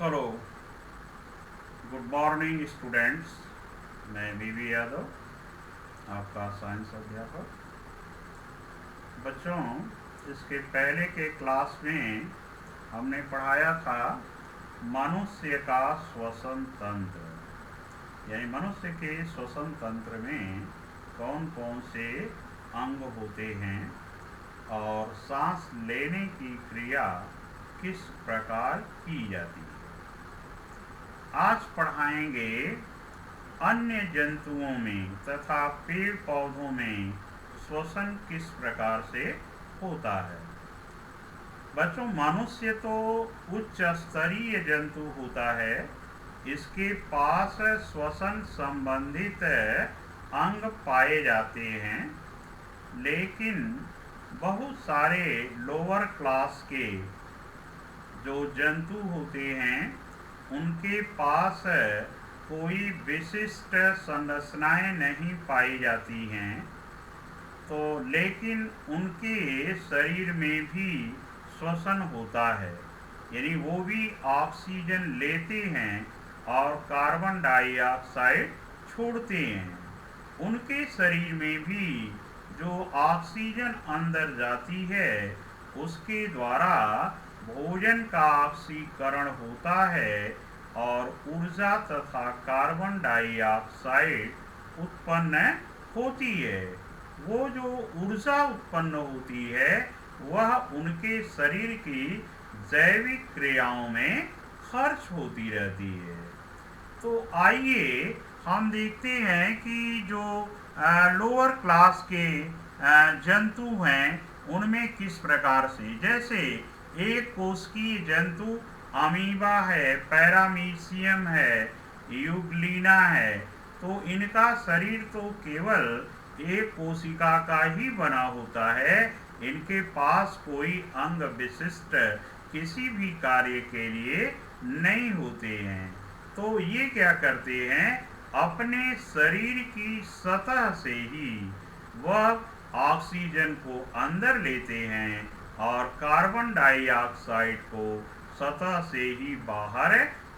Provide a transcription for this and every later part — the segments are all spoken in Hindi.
Hello, good morning students. मैं बीवी यादव, आपका साइंस अध्यापक। बच्चों, इसके पहले के क्लास में हमने पढ़ाया था मनुष्य का श्वसन तंत्र, यानी मनुष्य के श्वसन तंत्र में कौन कौन से अंग होते हैं और सांस लेने की क्रिया किस प्रकार की जाती है। आज पढ़ाएंगे अन्य जंतुओं में तथा पेड़ पौधों में श्वसन किस प्रकार से होता है। बच्चों, मनुष्य तो उच्च स्तरीय जंतु होता है, इसके पास श्वसन संबंधित अंग पाए जाते हैं, लेकिन बहुत सारे लोअर क्लास के जो जंतु होते हैं उनके पास कोई विशिष्ट संरचनाएं नहीं पाई जाती हैं, तो लेकिन उनके शरीर में भी श्वसन होता है, यानी वो भी ऑक्सीजन लेते हैं और कार्बन डाइऑक्साइड छोड़ते हैं। उनके शरीर में भी जो ऑक्सीजन अंदर जाती है उसके द्वारा भोजन का ऑक्सीकरण होता है और ऊर्जा तथा कार्बन डाइऑक्साइड उत्पन्न होती है। वो जो ऊर्जा उत्पन्न होती है वह उनके शरीर की जैविक क्रियाओं में खर्च होती रहती है। तो आइए हम देखते हैं कि जो लोअर क्लास के जंतु हैं उनमें किस प्रकार से, जैसे एक कोशिकीय जंतु अमीबा है, पैरामीशियम है, यूग्लिना है, तो इनका शरीर तो केवल एक कोशिका का ही बना होता है, इनके पास कोई अंग विशिष्ट किसी भी कार्य के लिए नहीं होते हैं। तो ये क्या करते हैं, अपने शरीर की सतह से ही वह ऑक्सीजन को अंदर लेते हैं और कार्बन डाइऑक्साइड को सतह से ही बाहर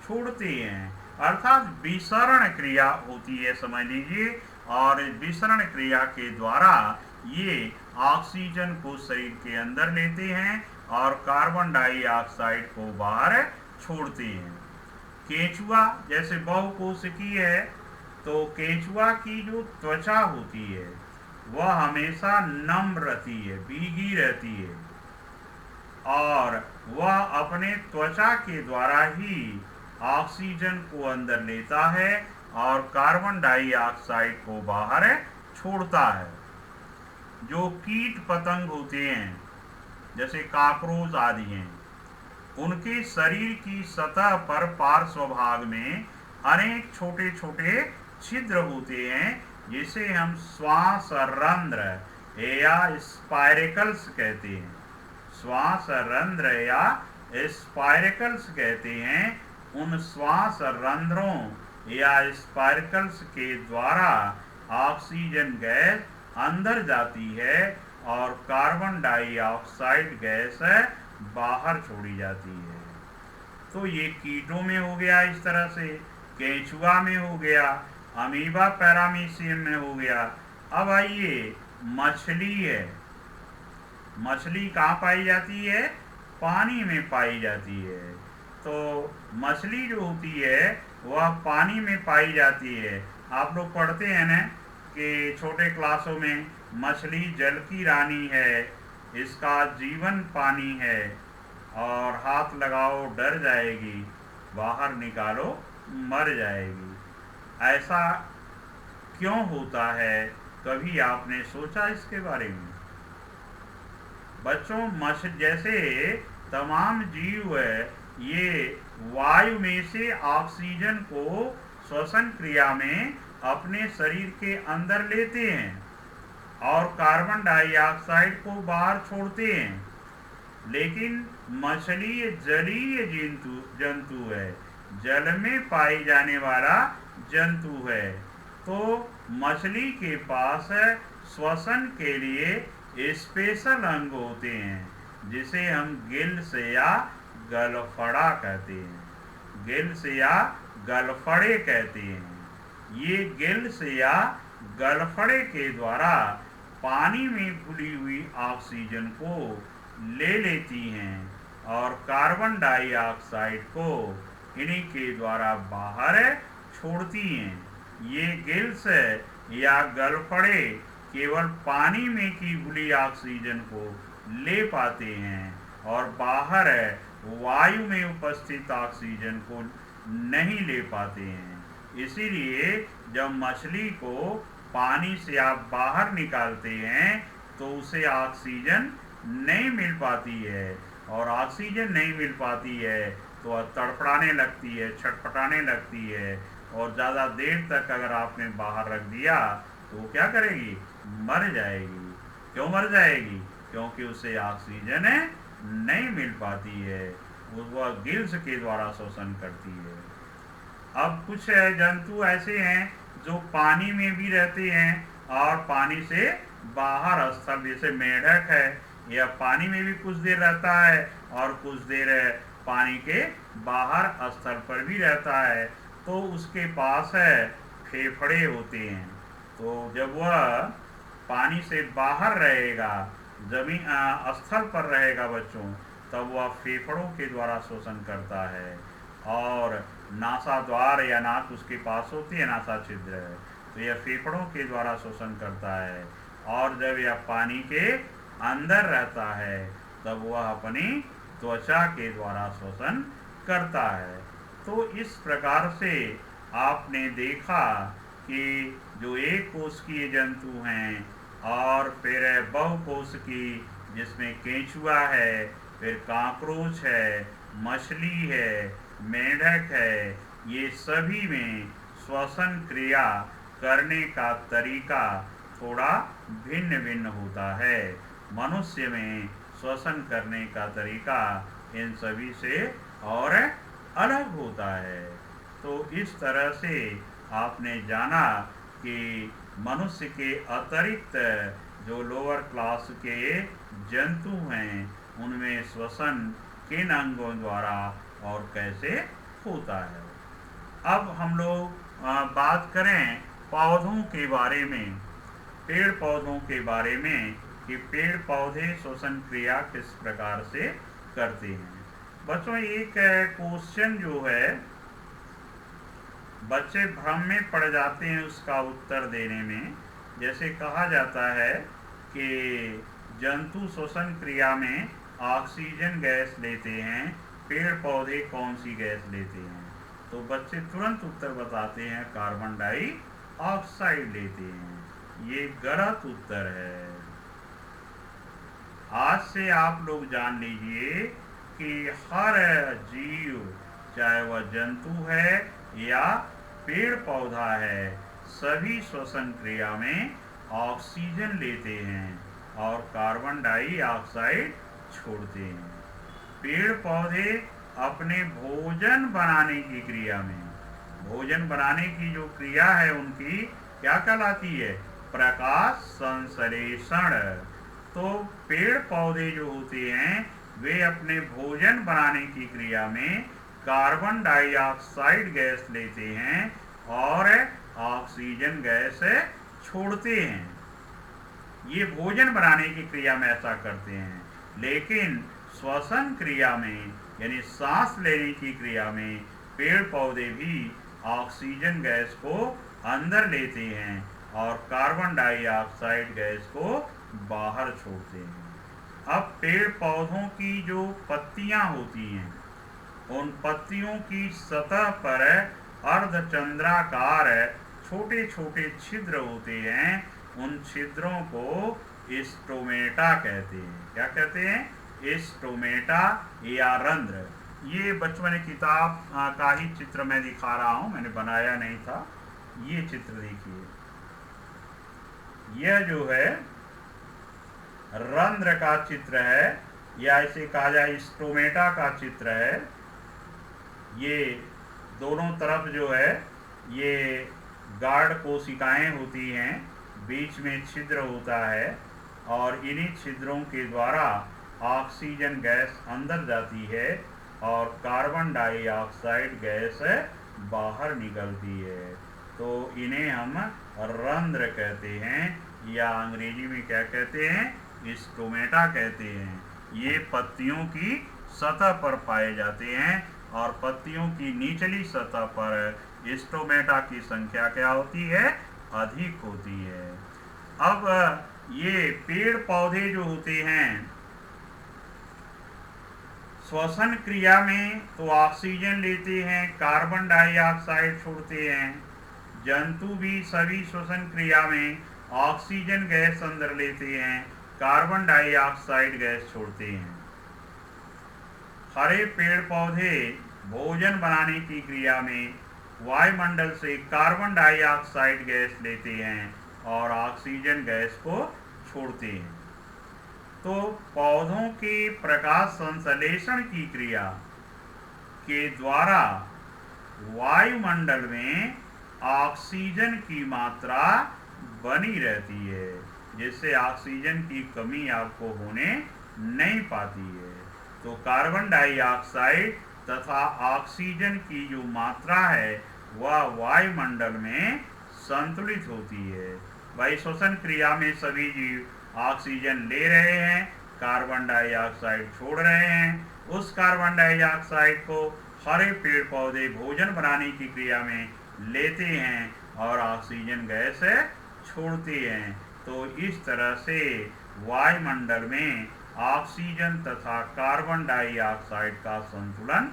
छोड़ते हैं, अर्थात विसरण क्रिया होती है, समझ लीजिए। और विसरण क्रिया के द्वारा ये ऑक्सीजन को शरीर के अंदर लेते हैं और कार्बन डाइऑक्साइड को बाहर छोड़ते हैं। केंचुआ जैसे बहुकोशिकीय है, तो केंचुआ की जो त्वचा होती है वह हमेशा नम रहती है, भीगी रहती है, और वह अपने त्वचा के द्वारा ही ऑक्सीजन को अंदर लेता है और कार्बन डाइऑक्साइड को बाहर छोड़ता है। जो कीट पतंग होते हैं जैसे कॉकरोच आदि हैं, उनके शरीर की सतह पर पार्श्व भाग में अनेक छोटे छोटे छिद्र होते हैं, जिसे हम श्वास रंध्र या स्पाइरेकल्स कहते हैं। श्वास रंध्र या स्पाइरेकल्स कहते हैं। उन श्वास रंध्रों या स्पाइरेकल्स के द्वारा ऑक्सीजन गैस अंदर जाती है और कार्बन डाइऑक्साइड गैस बाहर छोड़ी जाती है। तो ये कीटों में हो गया, इस तरह से केंचुआ में हो गया, अमीबा पैरामीशियम में हो गया। अब आइए मछली है। मछली कहाँ पाई जाती है, पानी में पाई जाती है। तो मछली जो होती है वह पानी में पाई जाती है। आप लोग पढ़ते हैं ना कि छोटे क्लासों में मछली जल की रानी है, इसका जीवन पानी है, और हाथ लगाओ डर जाएगी, बाहर निकालो मर जाएगी। ऐसा क्यों होता है, कभी आपने सोचा इसके बारे में? बच्चों, मछली जैसे तमाम जीव ये वायु में से ऑक्सीजन को श्वसन क्रिया में अपने शरीर के अंदर लेते हैं और कार्बन डाइऑक्साइड को बाहर छोड़ते हैं, लेकिन मछली जलीय जंतु है, जल में पाई जाने वाला जंतु है। तो मछली के पास श्वसन के लिए स्पेशल अंग होते हैं, जिसे हम गिल्स या गलफड़ा कहते हैं। गिल्स या गलफड़े कहते हैं। ये गिल्स या गलफड़े के द्वारा पानी में घुली हुई ऑक्सीजन को ले लेती हैं और कार्बन डाइऑक्साइड को इन्हीं के द्वारा बाहर छोड़ती हैं। ये गिल्स या गलफड़े केवल पानी में की घुली ऑक्सीजन को ले पाते हैं और बाहर वायु में उपस्थित ऑक्सीजन को नहीं ले पाते हैं। इसीलिए जब मछली को पानी से आप बाहर निकालते हैं तो उसे ऑक्सीजन नहीं मिल पाती है और ऑक्सीजन नहीं मिल पाती है तो तड़फड़ाने लगती है, छटपटाने लगती है और ज़्यादा देर तक अगर आपने बाहर रख दिया तो वो क्या करेगी? मर जाएगी। क्यों मर जाएगी? क्योंकि उसे ऑक्सीजन नहीं मिल पाती है, वह गिल्स के द्वारा शोषण करती है। अब कुछ जंतु ऐसे हैं जो पानी में भी रहते हैं और पानी से बाहर स्थल, जैसे मेढक है, यह पानी में भी कुछ देर रहता है और कुछ देर पानी के बाहर स्थल पर भी रहता है। तो उसके पास फेफड़े होते हैं। तो जब वह पानी से बाहर रहेगा, जमीन स्थल पर रहेगा बच्चों, तब वह फेफड़ों के द्वारा शोषण करता है और नासा द्वार या नाक उसके पास होती है, नासा छिद्र है, तो यह फेफड़ों के द्वारा शोषण करता है। और जब यह पानी के अंदर रहता है तब वह अपनी त्वचा के द्वारा शोषण करता है। तो इस प्रकार से आपने देखा कि जो एक कोशिकीय जंतु हैं और फिर बहुकोशिकीय जिसमें केंचुआ है, फिर काकरोच है, मछली है, मेढक है, ये सभी में श्वसन क्रिया करने का तरीका थोड़ा भिन्न भिन्न होता है। मनुष्य में श्वसन करने का तरीका इन सभी से और अलग होता है। तो इस तरह से आपने जाना कि मनुष्य के अतिरिक्त जो लोअर क्लास के जंतु हैं उनमें श्वसन किन अंगों द्वारा और कैसे होता है। अब हम लोग बात करें पौधों के बारे में, पेड़ पौधों के बारे में कि पेड़ पौधे श्वसन क्रिया किस प्रकार से करते हैं। बच्चों एक क्वेश्चन जो है बच्चे भ्रम में पड़ जाते हैं उसका उत्तर देने में। जैसे कहा जाता है कि जंतु श्वसन क्रिया में ऑक्सीजन गैस लेते हैं, पेड़ पौधे कौन सी गैस लेते हैं? तो बच्चे तुरंत उत्तर बताते हैं कार्बन डाइऑक्साइड लेते हैं। ये गलत उत्तर है। आज से आप लोग जान लीजिए कि हर जीव, चाहे वह जंतु है या पेड़ पौधा है, सभी श्वसन क्रिया में ऑक्सीजन लेते हैं और कार्बन डाइऑक्साइड छोड़ते हैं। पेड़ पौधे अपने भोजन बनाने की क्रिया में, भोजन बनाने की जो क्रिया है उनकी क्या कहलाती है? प्रकाश संश्लेषण। तो पेड़ पौधे जो होते हैं वे अपने भोजन बनाने की क्रिया में कार्बन डाइऑक्साइड गैस लेते हैं और ऑक्सीजन गैस छोड़ते हैं। ये भोजन बनाने की क्रिया में ऐसा करते हैं, लेकिन श्वसन क्रिया में यानी सांस लेने की क्रिया में पेड़ पौधे भी ऑक्सीजन गैस को अंदर लेते हैं और कार्बन डाइऑक्साइड गैस को बाहर छोड़ते हैं। अब पेड़ पौधों की जो पत्तियां होती हैं, उन पत्तियों की सतह पर अर्धचंद्राकार छोटे छोटे छिद्र होते हैं। उन छिद्रों को स्टोमेटा कहते हैं। क्या कहते हैं? स्टोमेटा या रंध्र। ये बचपन की किताब का ही चित्र मैं दिखा रहा हूं, मैंने बनाया नहीं था। ये चित्र देखिए, यह जो है रंध्र का चित्र है या इसे कहा जाए स्टोमेटा का चित्र है। ये दोनों तरफ जो है ये गार्ड कोशिकाएं होती हैं, बीच में छिद्र होता है और इन्हीं छिद्रों के द्वारा ऑक्सीजन गैस अंदर जाती है और कार्बन डाइऑक्साइड गैस बाहर निकलती है। तो इन्हें हम रंध्र कहते हैं, या अंग्रेजी में क्या कहते हैं, स्टोमेटा कहते हैं। ये पत्तियों की सतह पर पाए जाते हैं और पत्तियों की निचली सतह पर स्टोमेटा की संख्या क्या होती है, अधिक होती है। अब ये पेड़ पौधे जो होते हैं श्वसन क्रिया में तो ऑक्सीजन लेते हैं, कार्बन डाइऑक्साइड छोड़ते हैं। जंतु भी सभी श्वसन क्रिया में ऑक्सीजन गैस अंदर लेते हैं, कार्बन डाइऑक्साइड गैस छोड़ते हैं। हरे पेड़ पौधे भोजन बनाने की क्रिया में वायुमंडल से कार्बन डाइऑक्साइड गैस लेते हैं और ऑक्सीजन गैस को छोड़ते हैं। तो पौधों के प्रकाश संश्लेषण की क्रिया के द्वारा वायुमंडल में ऑक्सीजन की मात्रा बनी रहती है, जिससे ऑक्सीजन की कमी आपको होने नहीं पाती है। तो कार्बन डाइऑक्साइड तथा ऑक्सीजन की जो मात्रा है वह वायुमंडल में संतुलित होती है। भाई श्वसन क्रिया में सभी जीव ऑक्सीजन ले रहे हैं, कार्बन डाइऑक्साइड छोड़ रहे हैं। उस कार्बन डाइऑक्साइड को हरे पेड़ पौधे भोजन बनाने की क्रिया में लेते हैं और ऑक्सीजन गैस छोड़ते हैं। तो इस तरह से वायुमंडल में ऑक्सीजन तथा कार्बन डाइऑक्साइड का संतुलन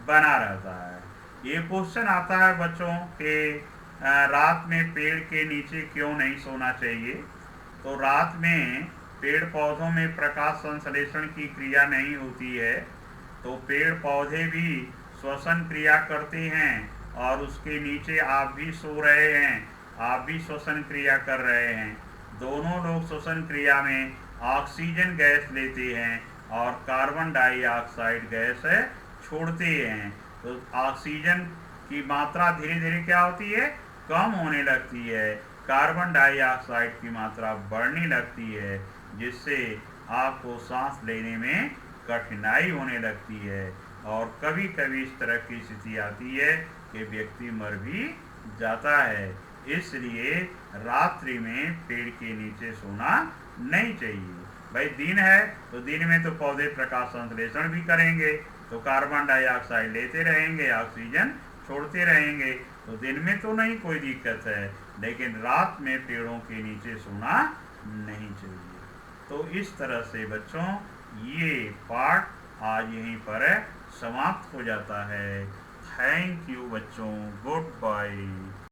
बना रहता है। ये क्वेश्चन आता है बच्चों के रात में पेड़ के नीचे क्यों नहीं सोना चाहिए। तो रात में पेड़ पौधों में प्रकाश संश्लेषण की क्रिया नहीं होती है, तो पेड़ पौधे भी श्वसन क्रिया करते हैं और उसके नीचे आप भी सो रहे हैं, आप भी श्वसन क्रिया कर रहे हैं। दोनों लोग श्वसन क्रिया में ऑक्सीजन गैस लेते हैं और कार्बन डाइऑक्साइड गैस छोड़ते हैं। तो ऑक्सीजन की मात्रा धीरे धीरे क्या होती है, कम होने लगती है, कार्बन डाइऑक्साइड की मात्रा बढ़ने लगती है, जिससे आपको सांस लेने में कठिनाई होने लगती है। और कभी कभी इस तरह की स्थिति आती है कि व्यक्ति मर भी जाता है। इसलिए रात्रि में पेड़ के नीचे सोना नहीं चाहिए। भाई दिन है तो दिन में तो पौधे प्रकाश संश्लेषण भी करेंगे, तो कार्बन डाइऑक्साइड लेते रहेंगे, ऑक्सीजन छोड़ते रहेंगे, तो दिन में तो नहीं कोई दिक्कत है, लेकिन रात में पेड़ों के नीचे सोना नहीं चाहिए। तो इस तरह से बच्चों ये पाठ आज यहीं पर समाप्त हो जाता है। थैंक यू बच्चों, गुड बाय।